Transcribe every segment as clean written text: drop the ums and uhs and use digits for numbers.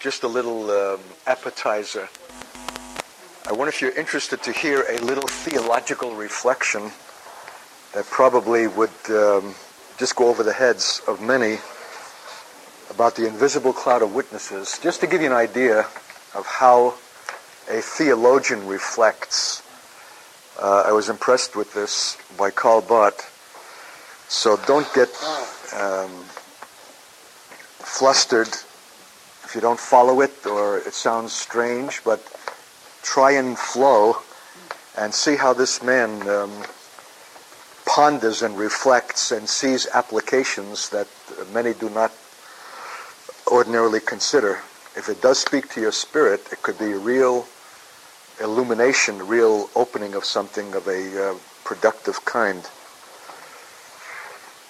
just a little appetizer. I wonder if you're interested to hear a little theological reflection that probably would just go over the heads of many about the invisible cloud of witnesses, just to give you an idea of how a theologian reflects. I was impressed with this by Karl Barth, so don't get flustered if you don't follow it or it sounds strange, but try and flow and see how this man ponders and reflects and sees applications that many do not ordinarily consider. If it does speak to your spirit, it could be a real illumination, a real opening of something of a productive kind.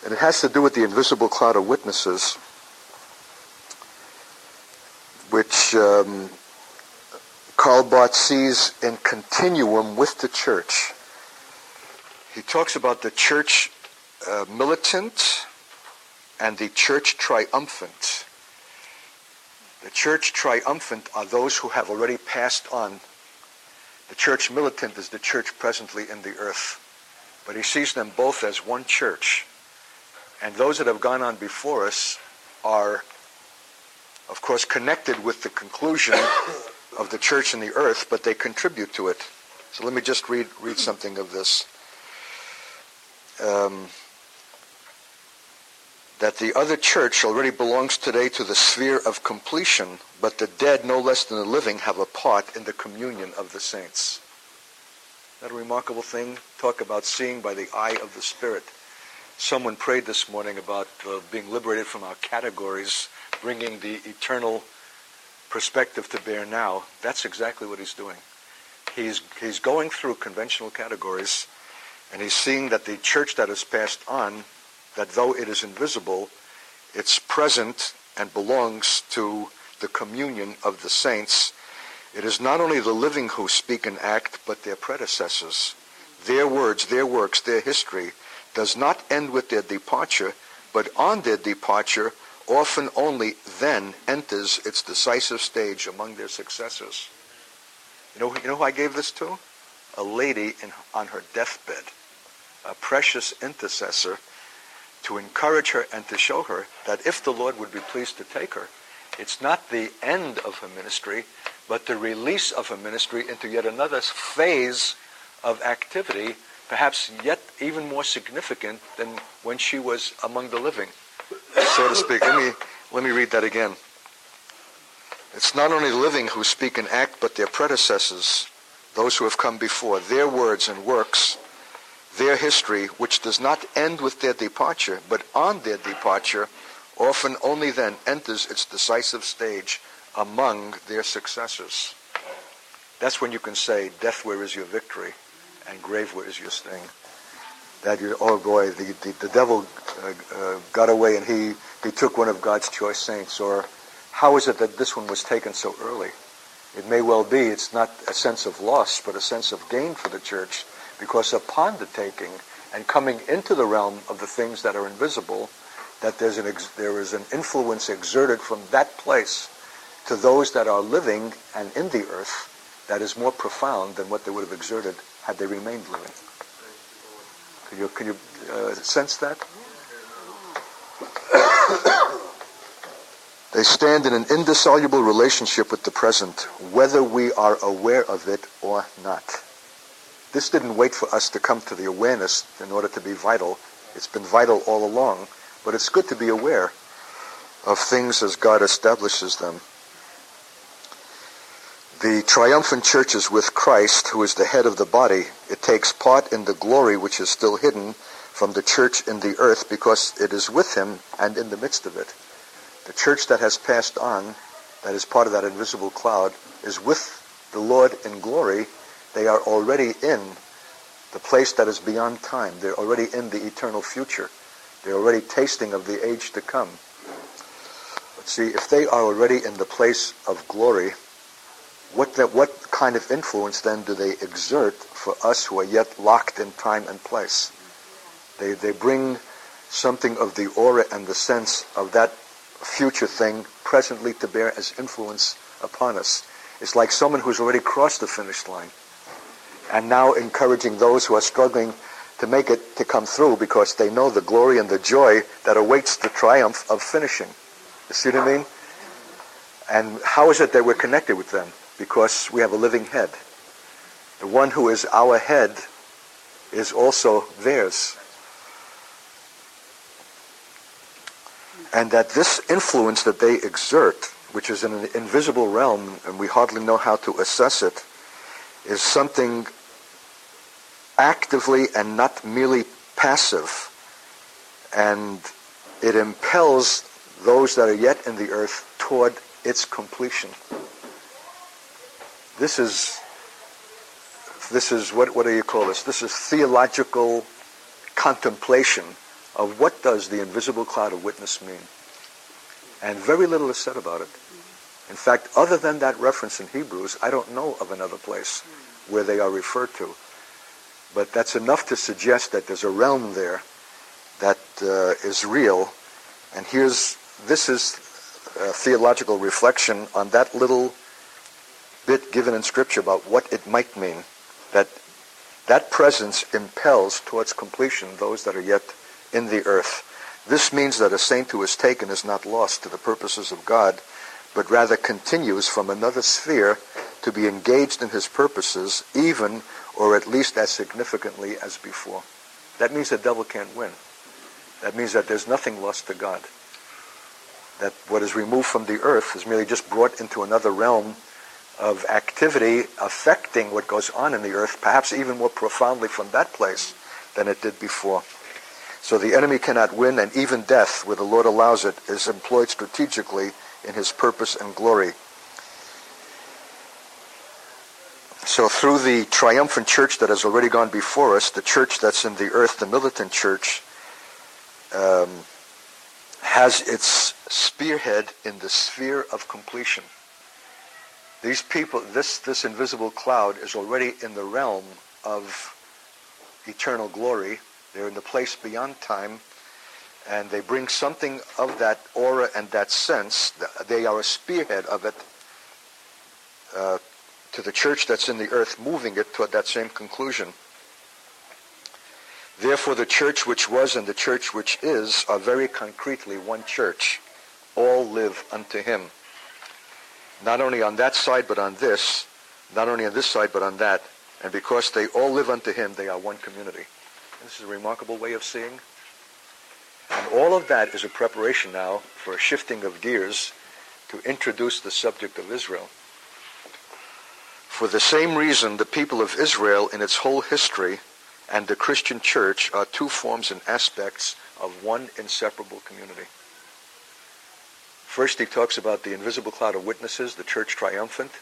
And it has to do with the invisible cloud of witnesses, which Karl Barth sees in continuum with the church. He talks about the church militant and the church triumphant. The church triumphant are those who have already passed on. The church militant is the church presently in the earth. But he sees them both as one church. And those that have gone on before us are, of course, connected with the conclusion of the church in the earth, but they contribute to it. So let me just read something of this. That the other church already belongs today to the sphere of completion, but the dead, no less than the living, have a part in the communion of the saints. Isn't that a remarkable thing? Talk about seeing by the eye of the Spirit. Someone prayed this morning about being liberated from our categories, bringing the eternal perspective to bear now. That's exactly what he's doing. He's going through conventional categories, and he's seeing that the church that has passed on, that though it is invisible, it's present and belongs to the communion of the saints. It is not only the living who speak and act, but their predecessors. Their words, their works, their history does not end with their departure, but on their departure, often only then enters its decisive stage among their successors. You know who I gave this to? A lady on her deathbed, a precious intercessor, to encourage her and to show her that if the Lord would be pleased to take her, it's not the end of her ministry, but the release of her ministry into yet another phase of activity, perhaps yet even more significant than when she was among the living, so to speak. Let me read that again. It's not only the living who speak and act, but their predecessors, those who have come before, their words and works, their history, which does not end with their departure, but on their departure, often only then enters its decisive stage among their successors. That's when you can say, death, where is your victory? And grave, where is your sting? That you, oh boy, the devil got away and he took one of God's choice saints. Or how is it that this one was taken so early? It may well be it's not a sense of loss, but a sense of gain for the church, because upon the taking and coming into the realm of the things that are invisible, that there is an influence exerted from that place to those that are living and in the earth that is more profound than what they would have exerted had they remained living. Can you sense that? They stand in an indissoluble relationship with the present, whether we are aware of it or not. This didn't wait for us to come to the awareness in order to be vital. It's been vital all along, but it's good to be aware of things as God establishes them. The triumphant church is with Christ, who is the head of the body. It takes part in the glory which is still hidden from the church in the earth, because it is with him and in the midst of it. The church that has passed on, that is part of that invisible cloud, is with the Lord in glory. They are already in the place that is beyond time. They're already in the eternal future. They're already tasting of the age to come. But see, if they are already in the place of glory, what kind of influence then do they exert for us who are yet locked in time and place? They bring something of the aura and the sense of that future thing presently to bear as influence upon us. It's like someone who's already crossed the finish line and now encouraging those who are struggling to make it to come through because they know the glory and the joy that awaits the triumph of finishing. You see what I mean? And how is it that we're connected with them? Because we have a living head. The one who is our head is also theirs. And that this influence that they exert, which is in an invisible realm, and we hardly know how to assess it, is something actively and not merely passive. And it impels those that are yet in the earth toward its completion. This is what do you call this? This is theological contemplation of what does the invisible cloud of witness mean. And very little is said about it. In fact, other than that reference in Hebrews, I don't know of another place where they are referred to. But that's enough to suggest that there's a realm there that is real. And this is a theological reflection on that little bit given in Scripture about what it might mean. That presence impels towards completion those that are yet in the earth. This means that a saint who is taken is not lost to the purposes of God, but rather continues from another sphere to be engaged in his purposes, even or at least as significantly as before. That means the devil can't win. That means that there's nothing lost to God. That what is removed from the earth is merely just brought into another realm of activity affecting what goes on in the earth, perhaps even more profoundly from that place than it did before. So the enemy cannot win, and even death, where the Lord allows it, is employed strategically in his purpose and glory. So through the triumphant church that has already gone before us, the church that's in the earth, the militant church, has its spearhead in the sphere of completion. These people, this invisible cloud is already in the realm of eternal glory. They're in the place beyond time, and they bring something of that aura and that sense. They are a spearhead of it to the church that's in the earth, moving it toward that same conclusion. Therefore, the church which was and the church which is are very concretely one church. All live unto him. Not only on that side, but on this. Not only on this side, but on that. And because they all live unto him, they are one community. This is a remarkable way of seeing. And all of that is a preparation now for a shifting of gears to introduce the subject of Israel. For the same reason, the people of Israel in its whole history and the Christian church are two forms and aspects of one inseparable community. First, he talks about the invisible cloud of witnesses, the church triumphant,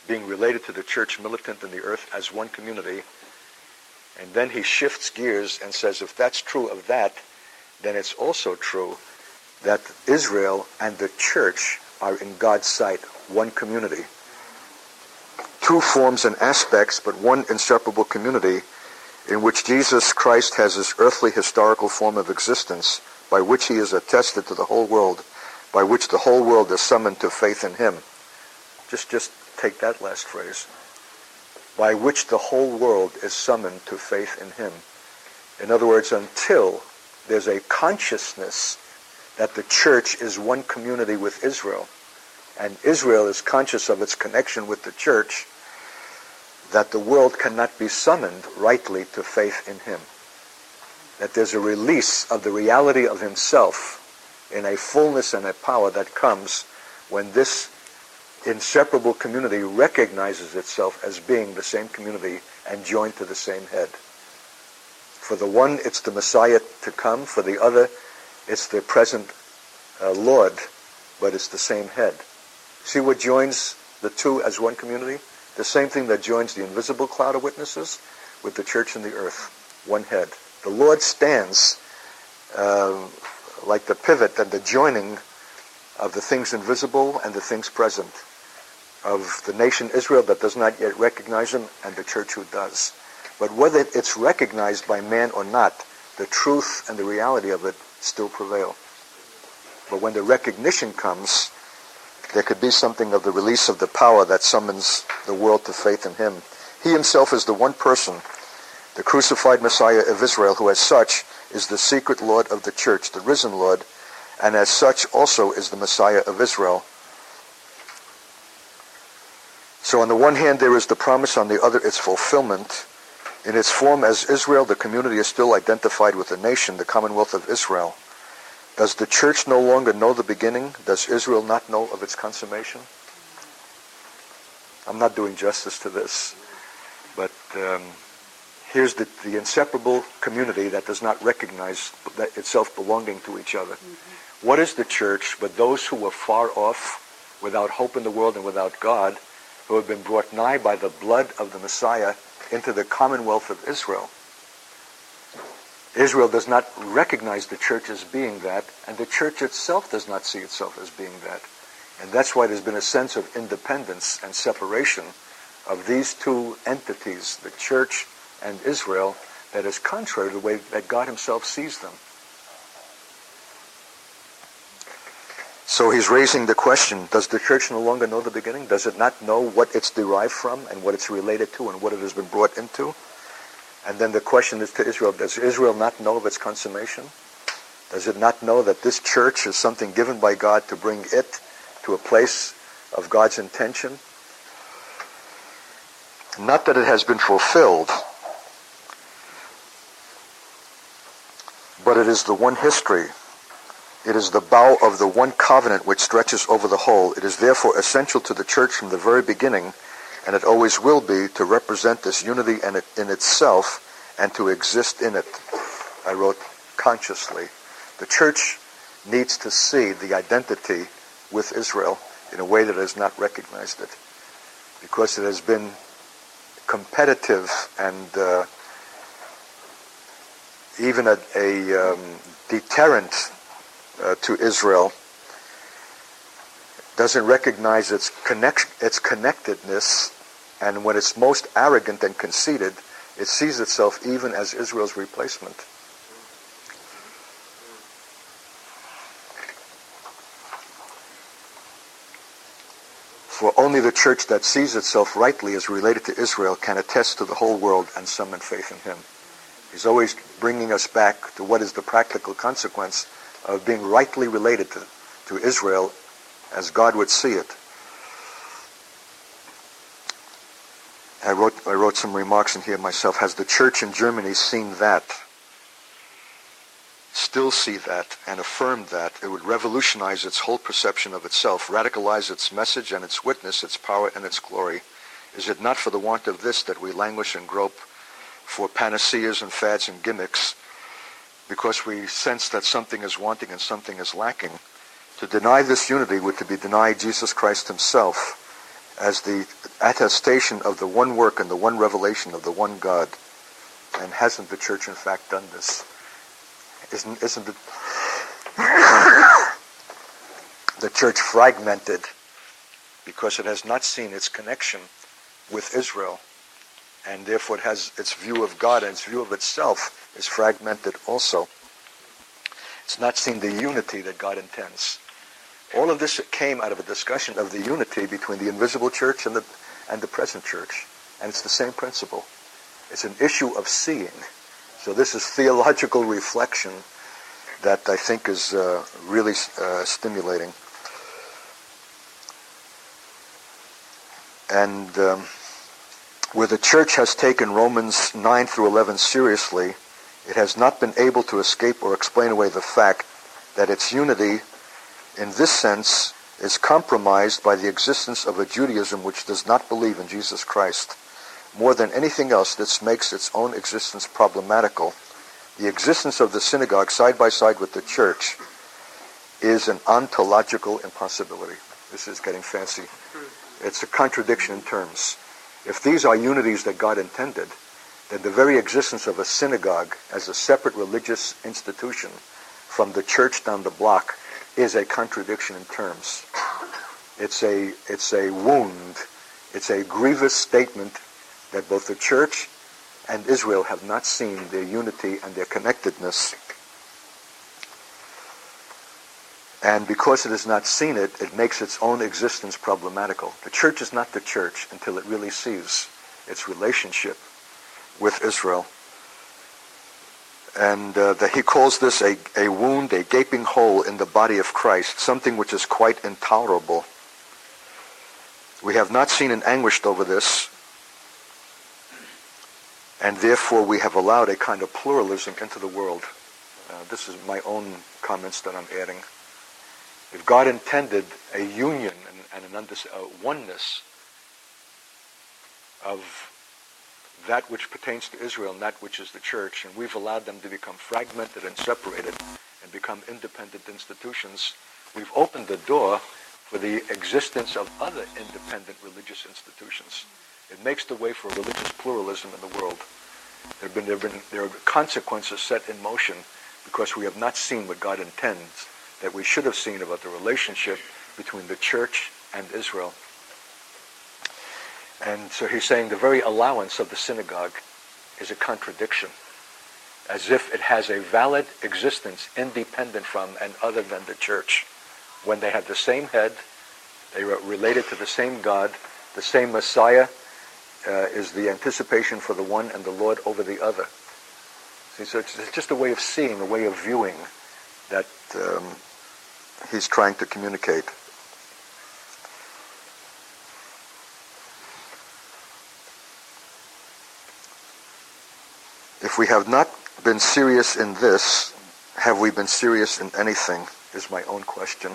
being related to the church militant in the earth as one community. And then he shifts gears and says, if that's true of that, then it's also true that Israel and the church are in God's sight one community. Two forms and aspects, but one inseparable community in which Jesus Christ has his earthly historical form of existence, by which he is attested to the whole world, by which the whole world is summoned to faith in him. Just take that last phrase. By which the whole world is summoned to faith in him. In other words, until there's a consciousness that the church is one community with Israel, and Israel is conscious of its connection with the church, that the world cannot be summoned rightly to faith in him. That there's a release of the reality of himself in a fullness and a power that comes when this inseparable community recognizes itself as being the same community and joined to the same head. For the one, it's the Messiah to come. For the other, it's the present Lord, but it's the same head. See what joins the two as one community? The same thing that joins the invisible cloud of witnesses with the church in the earth, one head. The Lord stands like the pivot and the joining of the things invisible and the things present, of the nation Israel that does not yet recognize him and the church who does. But whether it's recognized by man or not, the truth and the reality of it still prevail. But when the recognition comes, there could be something of the release of the power that summons the world to faith in him. He himself is the one person, the crucified Messiah of Israel, who as such is the secret Lord of the church, the risen Lord, and as such also is the Messiah of Israel. So on the one hand there is the promise, on the other its fulfillment. In its form as Israel, the community is still identified with the nation, the Commonwealth of Israel. Does the church no longer know the beginning? Does Israel not know of its consummation? I'm not doing justice to this, but here's the inseparable community that does not recognize itself belonging to each other. Mm-hmm. What is the church but those who were far off, without hope in the world and without God, who have been brought nigh by the blood of the Messiah into the Commonwealth of Israel? Israel does not recognize the church as being that, and the church itself does not see itself as being that. And that's why there's been a sense of independence and separation of these two entities, the church and Israel, that is contrary to the way that God himself sees them. So he's raising the question, does the church no longer know the beginning? Does it not know what it's derived from and what it's related to and what it has been brought into? And then the question is to Israel, does Israel not know of its consummation? Does it not know that this church is something given by God to bring it to a place of God's intention? Not that it has been fulfilled, but it is the one history. It is the bow of the one covenant which stretches over the whole. It is therefore essential to the church from the very beginning, and it always will be, to represent this unity in itself and to exist in it. I wrote consciously. The church needs to see the identity with Israel in a way that has not recognized it, because it has been competitive and even a deterrent to Israel. Doesn't recognize its connectedness, and when it's most arrogant and conceited, it sees itself even as Israel's replacement. For only the church that sees itself rightly as related to Israel can attest to the whole world and summon faith in him. He's always bringing us back to what is the practical consequence of being rightly related to Israel as God would see it. I wrote some remarks in here myself. Has the church in Germany seen that? Still see that and affirm that? It would revolutionize its whole perception of itself, radicalize its message and its witness, its power and its glory. Is it not for the want of this that we languish and grope for panaceas and fads and gimmicks, because we sense that something is wanting and something is lacking? To deny this unity would to be deny Jesus Christ himself as the attestation of the one work and the one revelation of the one God. And hasn't the church in fact done this? Isn't it the church fragmented because it has not seen its connection with Israel, and therefore it has its view of God and its view of itself is fragmented also. It's not seen the unity that God intends. All of this came out of a discussion of the unity between the invisible church and the present church. And it's the same principle. It's an issue of seeing. So this is theological reflection that I think is really stimulating. And where the church has taken Romans 9 through 11 seriously, it has not been able to escape or explain away the fact that its unity in this sense is compromised by the existence of a Judaism which does not believe in Jesus Christ. More than anything else, this makes its own existence problematical. The existence of the synagogue side by side with the church is an ontological impossibility. This is getting fancy. It's a contradiction in terms. If these are unities that God intended, then the very existence of a synagogue as a separate religious institution from the church down the block is a contradiction in terms. It's a wound. It's a grievous statement that both the church and Israel have not seen their unity and their connectedness. And because it has not seen it, it makes its own existence problematical. The church is not the church until it really sees its relationship with Israel. And that he calls this a wound, a gaping hole in the body of Christ, something which is quite intolerable. We have not seen and anguished over this, and therefore we have allowed a kind of pluralism into the world. This is my own comments that I'm adding. If God intended a union and a oneness of that which pertains to Israel and that which is the church, and we've allowed them to become fragmented and separated and become independent institutions, we've opened the door for the existence of other independent religious institutions. It makes the way for religious pluralism in the world. There are consequences set in motion because we have not seen what God intends that we should have seen about the relationship between the church and Israel. And so he's saying the very allowance of the synagogue is a contradiction, as if it has a valid existence independent from and other than the church. When they have the same head, they are related to the same God, the same Messiah is the anticipation for the one and the Lord over the other. See, so it's just a way of seeing, a way of viewing that he's trying to communicate. If we have not been serious in this, have we been serious in anything, is my own question.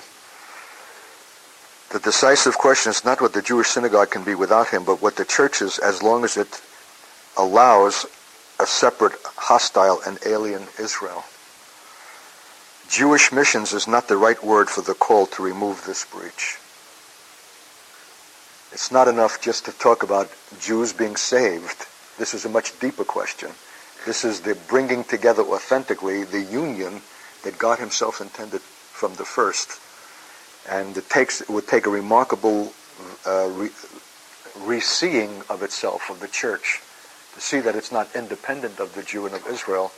The decisive question is not what the Jewish synagogue can be without him, but what the church is as long as it allows a separate, hostile, and alien Israel. Jewish missions is not the right word for the call to remove this breach. It's not enough just to talk about Jews being saved. This is a much deeper question. This is the bringing together authentically the union that God himself intended from the first. And it would take a remarkable re-seeing of itself, of the church, to see that it's not independent of the Jew and of Israel,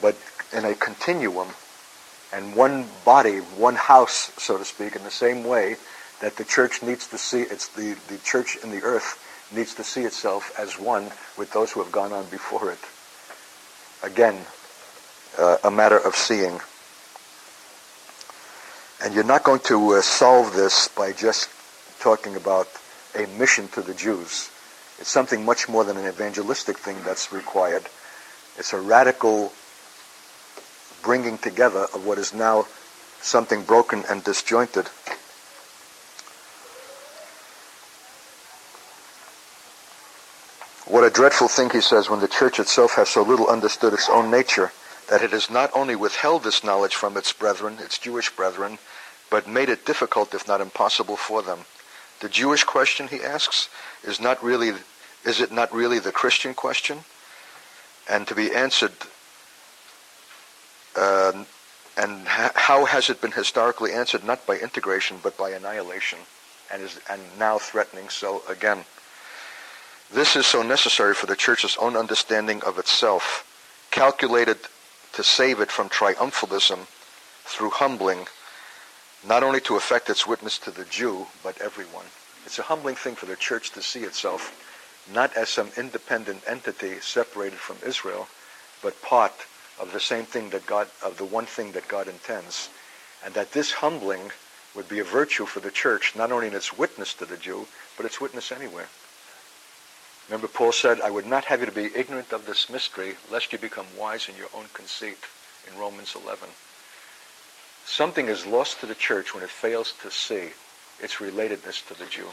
but in a continuum and one body, one house, so to speak, in the same way that the church needs to see, the church in the earth needs to see itself as one with those who have gone on before it. Again, a matter of seeing. And you're not going to solve this by just talking about a mission to the Jews. It's something much more than an evangelistic thing that's required. It's a radical bringing together of what is now something broken and disjointed. What a dreadful thing, he says, when the church itself has so little understood its own nature, that it has not only withheld this knowledge from its brethren, its Jewish brethren, but made it difficult, if not impossible, for them. The Jewish question, he asks, is it not really the Christian question? And to be answered, and how has it been historically answered? Not by integration, but by annihilation, and now threatening so again. This is so necessary for the church's own understanding of itself, calculated to save it from triumphalism through humbling, not only to affect its witness to the Jew, but everyone. It's a humbling thing for the church to see itself not as some independent entity separated from Israel, but part of the same thing that God, of the one thing that God intends. And that this humbling would be a virtue for the church, not only in its witness to the Jew, but its witness anywhere. Remember, Paul said, I would not have you to be ignorant of this mystery, lest you become wise in your own conceit, in Romans 11. Something is lost to the church when it fails to see its relatedness to the Jew.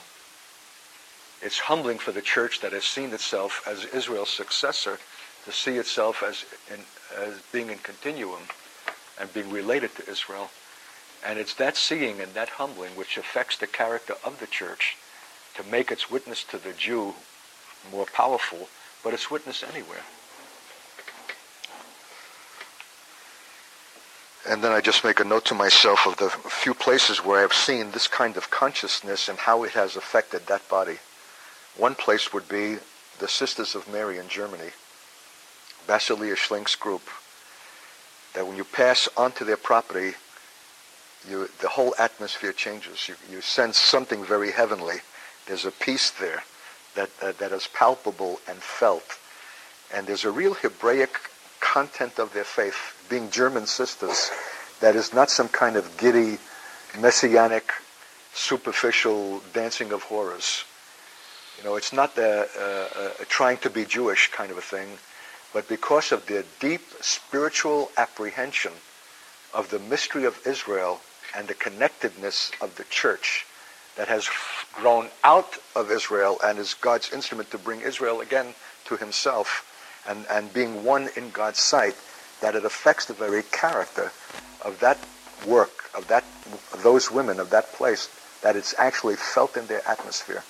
It's humbling for the church that has seen itself as Israel's successor to see itself as being in continuum and being related to Israel. And it's that seeing and that humbling which affects the character of the church to make its witness to the Jew more powerful, but its witness anywhere. And then I just make a note to myself of the few places where I have seen this kind of consciousness and how it has affected that body. One place would be the Sisters of Mary in Germany, Basilia Schlink's group, that when you pass onto their property, the whole atmosphere changes. You sense something very heavenly. There's a peace there that is palpable and felt. And there's a real Hebraic content of their faith, being German sisters, that is not some kind of giddy, messianic, superficial dancing of horrors. It's not trying to be Jewish kind of a thing, but because of their deep spiritual apprehension of the mystery of Israel and the connectedness of the church that has grown out of Israel and is God's instrument to bring Israel again to himself, and being one in God's sight, that it affects the very character of that work, of those women, of that place, that it's actually felt in their atmosphere.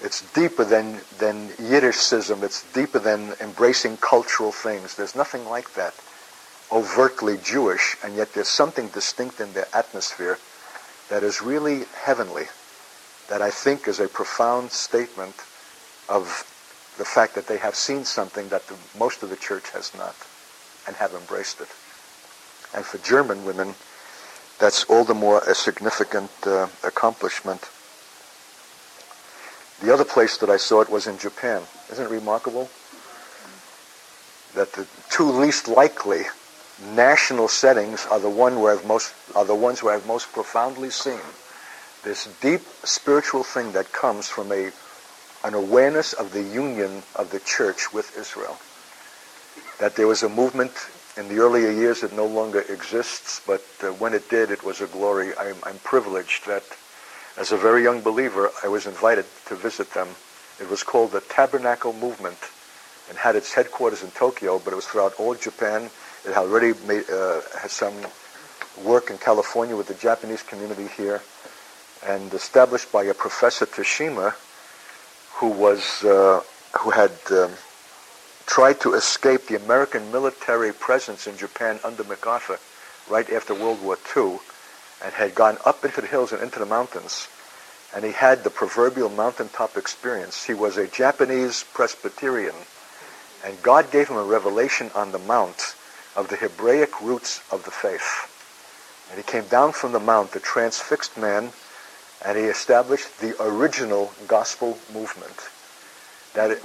It's deeper than Yiddishcism. It's deeper than embracing cultural things. There's nothing like that overtly Jewish, and yet there's something distinct in their atmosphere that is really heavenly, that I think is a profound statement of the fact that they have seen something that most of the church has not, and have embraced it. And for German women, that's all the more a significant accomplishment. The other place that I saw it was in Japan. Isn't it remarkable that the two least likely national settings are the ones where I've most profoundly seen this deep spiritual thing that comes from an awareness of the union of the church with Israel. That there was a movement in the earlier years that no longer exists, but when it did, it was a glory. I'm privileged that as a very young believer, I was invited to visit them. It was called the Tabernacle Movement and had its headquarters in Tokyo, but it was throughout all Japan. It had already had some work in California with the Japanese community here, and established by a Professor Tashima, who had tried to escape the American military presence in Japan under MacArthur right after World War II, and had gone up into the hills and into the mountains, and he had the proverbial mountaintop experience. He was a Japanese Presbyterian, and God gave him a revelation on the mount of the Hebraic roots of the faith. And he came down from the mount, a transfixed man, and he established the original gospel movement.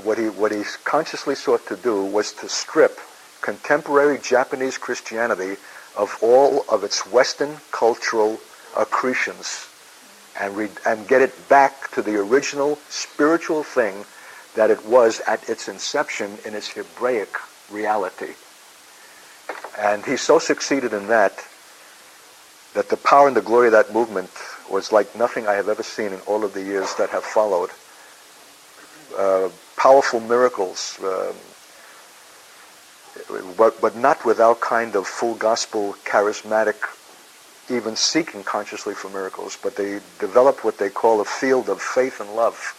What he consciously sought to do was to strip contemporary Japanese Christianity of all of its Western cultural accretions and get it back to the original spiritual thing that it was at its inception in its Hebraic reality. And he so succeeded in that the power and the glory of that movement was like nothing I have ever seen in all of the years that have followed. Powerful miracles, but not without kind of full gospel, charismatic, even seeking consciously for miracles. But they developed what they call a field of faith and love,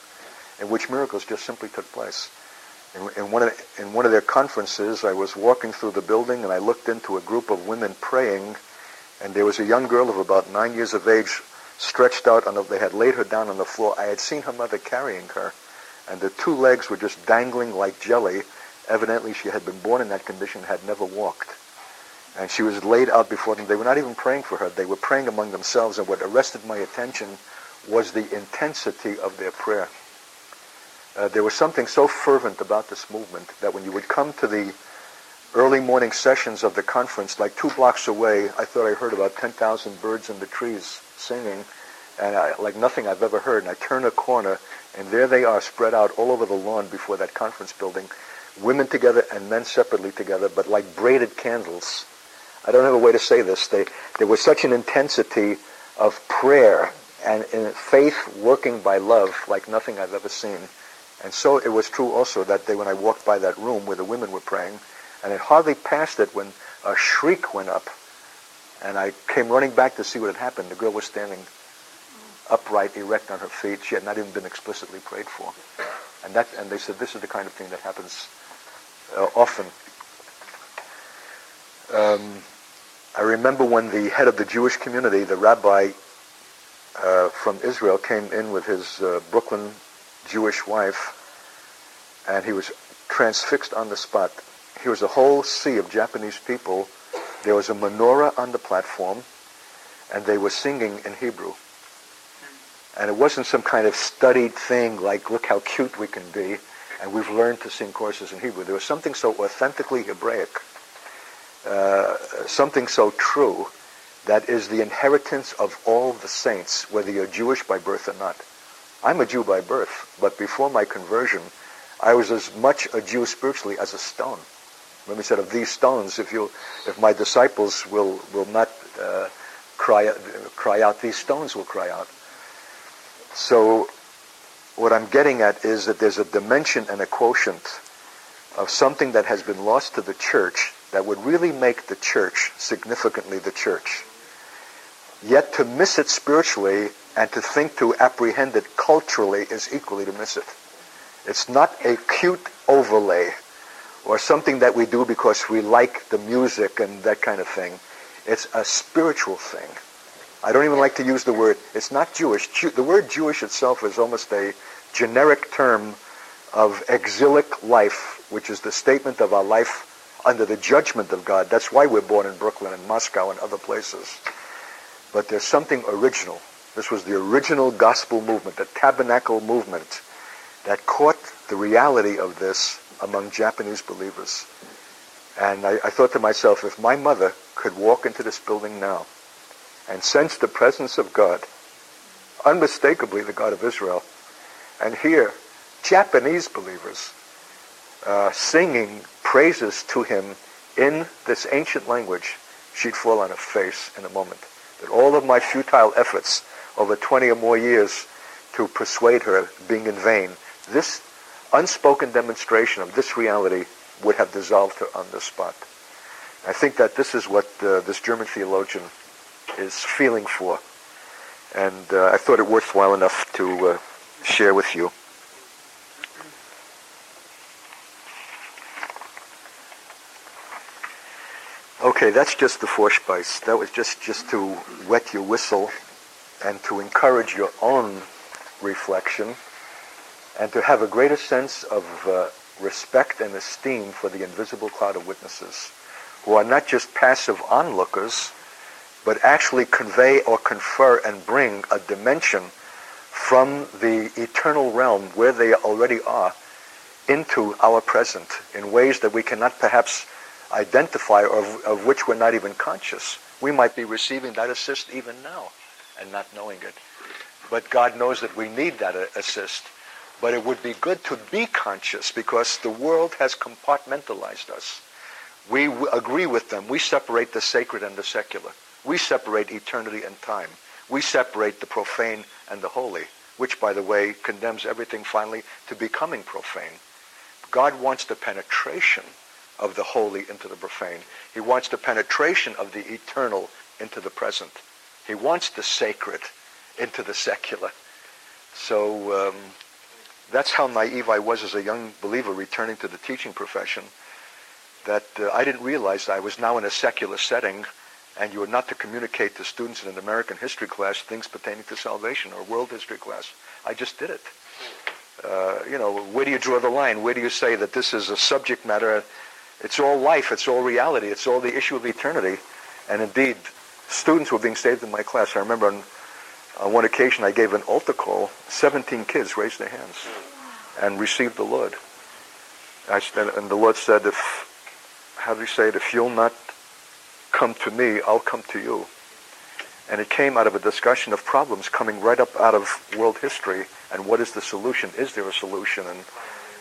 in which miracles just simply took place. In one of their conferences, I was walking through the building and I looked into a group of women praying, and there was a young girl of about 9 years of age stretched out. They had laid her down on the floor. I had seen her mother carrying her, and the two legs were just dangling like jelly. Evidently, she had been born in that condition, had never walked. And she was laid out before them. They were not even praying for her. They were praying among themselves, and what arrested my attention was the intensity of their prayer. There was something so fervent about this movement that when you would come to the early morning sessions of the conference, like 2 blocks away, I thought I heard about 10,000 birds in the trees singing, and like nothing I've ever heard. And I turn a corner, and there they are, spread out all over the lawn before that conference building, women together and men separately together, but like braided candles. I don't have a way to say this. There was such an intensity of prayer and in faith working by love like nothing I've ever seen. And so it was true also that day when I walked by that room where the women were praying, and it hardly passed it when a shriek went up, and I came running back to see what had happened. The girl was standing upright, erect on her feet. She had not even been explicitly prayed for. And they said, this is the kind of thing that happens often. I remember when the head of the Jewish community, the rabbi from Israel, came in with his Brooklyn Jewish wife, and he was transfixed on the spot. Here was a whole sea of Japanese people. There was a menorah on the platform. and they were singing in Hebrew. And it wasn't some kind of studied thing like, look how cute we can be, and we've learned to sing choruses in Hebrew. There was something so authentically Hebraic, something so true, that is the inheritance of all the saints, whether you're Jewish by birth or not. I'm a Jew by birth, but before my conversion, I was as much a Jew spiritually as a stone. When we said, of these stones, if my disciples will not cry out, these stones will cry out. So what I'm getting at is that there's a dimension and a quotient of something that has been lost to the church that would really make the church significantly the church. Yet to miss it spiritually and to think to apprehend it culturally is equally to miss it. It's not a cute overlay or something that we do because we like the music and that kind of thing. It's a spiritual thing. I don't even like to use the word, it's not Jewish. The word Jewish itself is almost a generic term of exilic life, which is the statement of our life under the judgment of God. That's why we're born in Brooklyn and Moscow and other places. But there's something original. This was the original gospel movement, the tabernacle movement, that caught the reality of this among Japanese believers. And I thought to myself, if my mother could walk into this building now and sense the presence of God, unmistakably the God of Israel, and hear Japanese believers singing praises to him in this ancient language, she'd fall on her face in a moment. That all of my futile efforts over 20 or more years to persuade her being in vain, this unspoken demonstration of this reality would have dissolved her on the spot. I think that this is what this German theologian is feeling for. And I thought it worthwhile enough to share with you. Okay, that's just the Vorspeise. That was just to wet your whistle and to encourage your own reflection and to have a greater sense of respect and esteem for the invisible cloud of witnesses who are not just passive onlookers, but actually convey or confer and bring a dimension from the eternal realm where they already are into our present in ways that we cannot perhaps identify or of which we're not even conscious. We might be receiving that assist even now and not knowing it. But God knows that we need that assist. But it would be good to be conscious because the world has compartmentalized us. We agree with them. We separate the sacred and the secular. We separate eternity and time. We separate the profane and the holy, which, by the way, condemns everything finally to becoming profane. God wants the penetration of the holy into the profane. He wants the penetration of the eternal into the present. He wants the sacred into the secular. So that's how naive I was as a young believer returning to the teaching profession, that I didn't realize I was now in a secular setting and you were not to communicate to students in an American history class things pertaining to salvation or world history class. I just did it. Where do you draw the line? Where do you say that this is a subject matter? It's all life. It's all reality. It's all the issue of eternity. And indeed, students were being saved in my class. I remember on one occasion I gave an altar call. 17 kids raised their hands and received the Lord. And the Lord said, if you'll not come to me, I'll come to you. And it came out of a discussion of problems coming right up out of world history. And what is the solution? Is there a solution?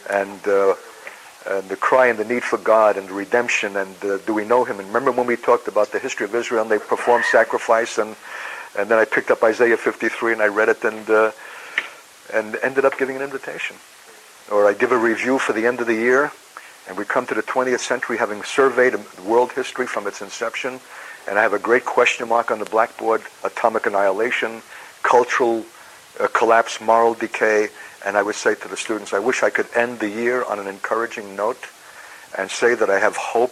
And the cry and the need for God and the redemption and do we know him? And remember when we talked about the history of Israel and they performed sacrifice and then I picked up Isaiah 53 and I read it and ended up giving an invitation. Or I give a review for the end of the year and we come to the 20th century having surveyed world history from its inception and I have a great question mark on the blackboard: atomic annihilation, cultural collapse, moral decay. And I would say to the students, I wish I could end the year on an encouraging note and say that I have hope,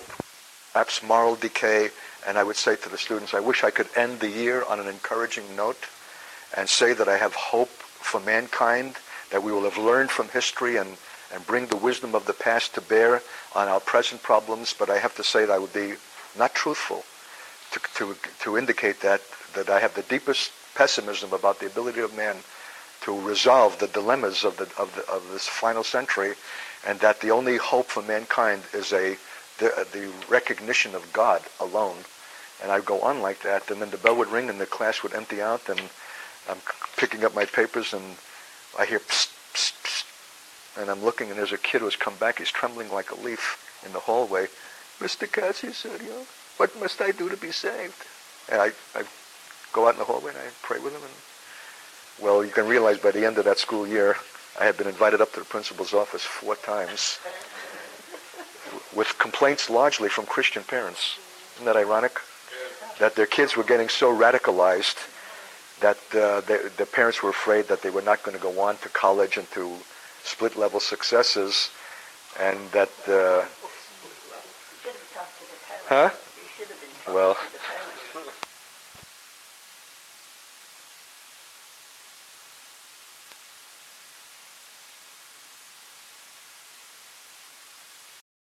perhaps moral decay. And I would say to the students, I wish I could end the year on an encouraging note and say that I have hope for mankind, that we will have learned from history and bring the wisdom of the past to bear on our present problems. But I have to say that I would be not truthful to indicate that that I have the deepest pessimism about the ability of man to resolve the dilemmas of this final century, and that the only hope for mankind is the recognition of God alone. And I'd go on like that, and then the bell would ring and the class would empty out, and I'm picking up my papers, and I hear psst, psst, psst, and I'm looking, and there's a kid who's come back. He's trembling like a leaf in the hallway. Mr. Katz, he said, what must I do to be saved? And I go out in the hallway and I pray with him. And, well, you can realize by the end of that school year, I had been invited up to the principal's office 4 times with complaints largely from Christian parents. Isn't that ironic? That their kids were getting so radicalized that the parents were afraid that they were not going to go on to college and to split-level successes, and that... Huh? Well,